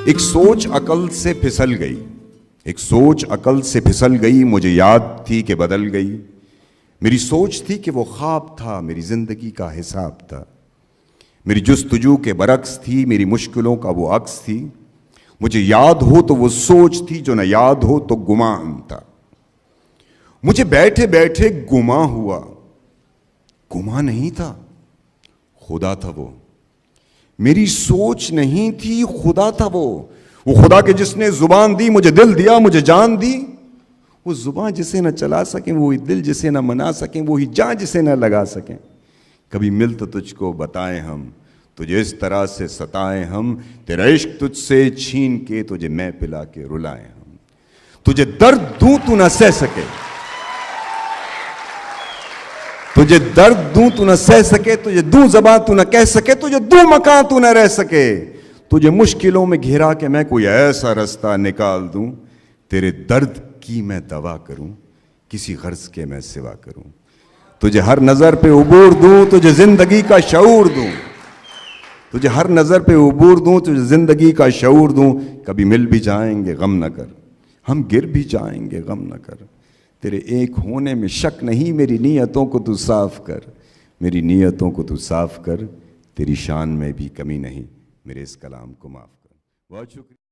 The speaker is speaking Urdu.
ایک سوچ عقل سے پھسل گئی، ایک سوچ عقل سے پھسل گئی، مجھے یاد تھی کہ بدل گئی۔ میری سوچ تھی کہ وہ خواب تھا، میری زندگی کا حساب تھا۔ میری جستجو کے برعکس تھی، میری مشکلوں کا وہ عکس تھی۔ مجھے یاد ہو تو وہ سوچ تھی، جو نہ یاد ہو تو گمان تھا۔ مجھے بیٹھے بیٹھے گما ہوا، گما نہیں تھا، خدا تھا وہ۔ میری سوچ نہیں تھی، خدا تھا وہ خدا کہ جس نے زبان دی، مجھے دل دیا، مجھے جان دی۔ وہ زبان جسے نہ چلا سکیں، وہی دل جسے نہ منا سکیں، وہی جان جسے نہ لگا سکیں۔ کبھی مل تو تجھ کو بتائیں ہم، تجھے اس طرح سے ستائیں ہم، تیرا عشق تجھ سے چھین کے تجھے میں پلا کے رلائیں ہم۔ تجھے درد دوں تو نہ سہ سکے، تجھے درد دوں تو نہ سہ سکے، تجھے دوں زباں تو نہ کہہ سکے، تجھے دوں مکان تو نہ رہ سکے۔ تجھے مشکلوں میں گھیرا کے میں کوئی ایسا رستہ نکال دوں، تیرے درد کی میں دوا کروں، کسی غرض کے میں سوا کروں۔ تجھے ہر نظر پہ عبور دوں، تجھے زندگی کا شعور دوں، تجھے ہر نظر پہ عبور دوں، تجھے زندگی کا شعور دوں۔ کبھی مل بھی جائیں گے غم نہ کر، ہم گر بھی جائیں گے غم نہ کر۔ تیرے ایک ہونے میں شک نہیں، میری نیتوں کو تو صاف کر، میری نیتوں کو تو صاف کر۔ تیری شان میں بھی کمی نہیں، میرے اس کلام کو معاف کر۔ بہت شکریہ۔